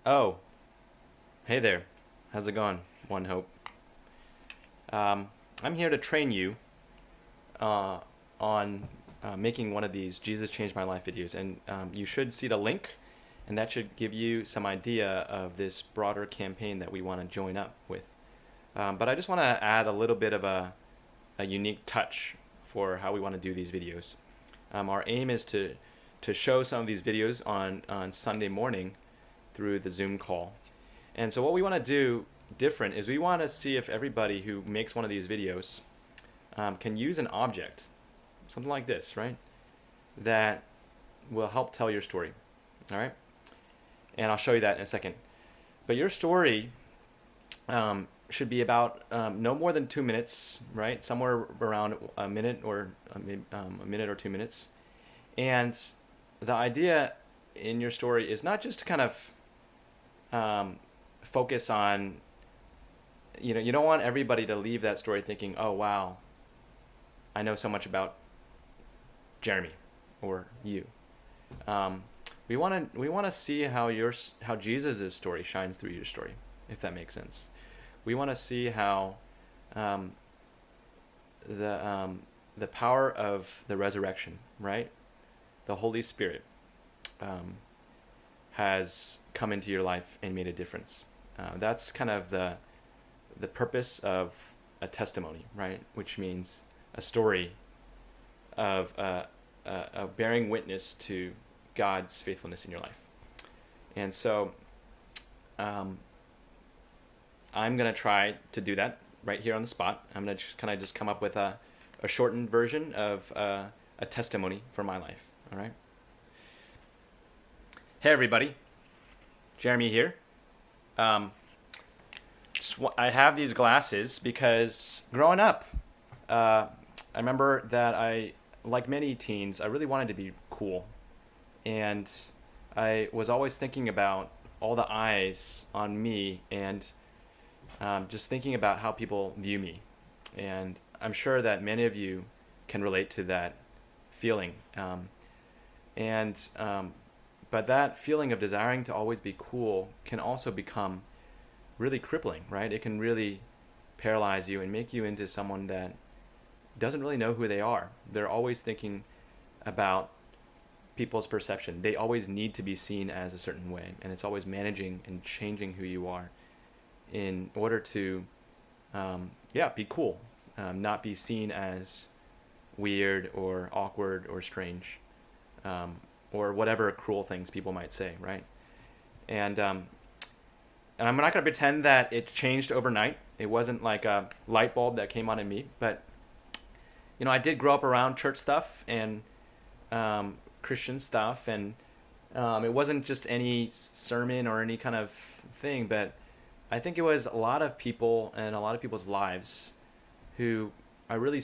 Oh, hey there. How's it going? One Hope. Um, I'm here to train you uh, on making one of these Jesus Changed My Life videos. And you should see the link, and that should give you some idea of this broader campaign that we want to join up with. But I just want to add a little bit of a unique touch for how we want to do these videos. Our aim is to show some of these videos on Sunday morning through the Zoom call. And so what we want to do different is we want to see if everybody who makes one of these videos can use an object, something like this, right? That will help tell your story. All right? And I'll show you that in a second. But your story should be about no more than 2 minutes, right? Somewhere around a minute or a minute or 2 minutes. And the idea in your story is not just to kind of focus on, you don't want everybody to leave that story thinking, oh, wow, I know so much about Jeremy or you. We want to see how Jesus' story shines through your story, if that makes sense. We want to see how um, the power of the resurrection, right? The Holy Spirit has come into your life and made a difference. That's kind of the purpose of a testimony, right? Which means a story of bearing witness to God's faithfulness in your life. And so I'm going to try to do that right here on the spot. I'm going to kind of just come up with a shortened version of a testimony for my life. All right. Hey, everybody. Jeremy here. I have these glasses because growing up, I remember that like many teens, I really wanted to be cool. And I was always thinking about all the eyes on me and just thinking about how people view me. And I'm sure that many of you can relate to that feeling. And but that feeling of desiring to always be cool can also become really crippling, right? It can really paralyze you and make you into someone that doesn't really know who they are. They're always thinking about people's perception. They always need to be seen as a certain way, and it's always managing and changing who you are in order to, be cool, not be seen as weird or awkward or strange, or whatever cruel things people might say, right? And I'm not going to pretend that it changed overnight. It wasn't like a light bulb that came on in me, but I did grow up around church stuff and Christian stuff, and it wasn't just any sermon or any kind of thing, but I think it was a lot of people and a lot of people's lives who I really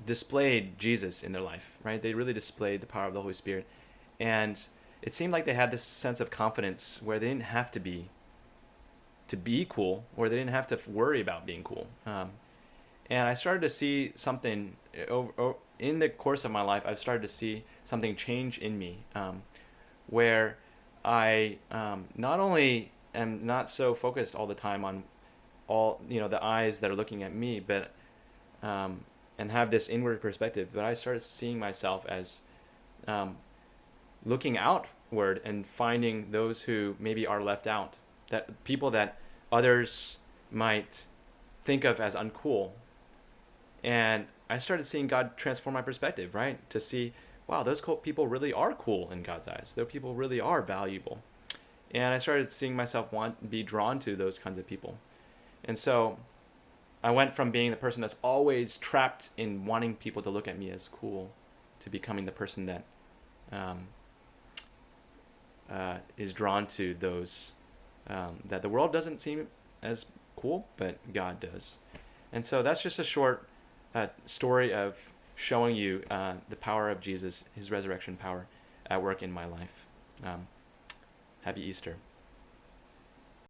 displayed Jesus in their life, right? They really displayed the power of the Holy Spirit, and it seemed like they had this sense of confidence where they didn't have to be cool, or they didn't have to worry about being cool. And I started to see something in the course of my life. I've started to see something change in me, where I not only am not so focused all the time on all the eyes that are looking at me, but and have this inward perspective, but I started seeing myself as looking outward and finding those who maybe are left out, that people that others might think of as uncool. And I started seeing God transform my perspective, right? To see, wow, those people really are cool in God's eyes. Those people really are valuable. And I started seeing myself be drawn to those kinds of people. And so I went from being the person that's always trapped in wanting people to look at me as cool to becoming the person that is drawn to those that the world doesn't seem as cool, but God does. And so that's just a short story of showing you the power of Jesus, his resurrection power at work in my life. Happy Easter.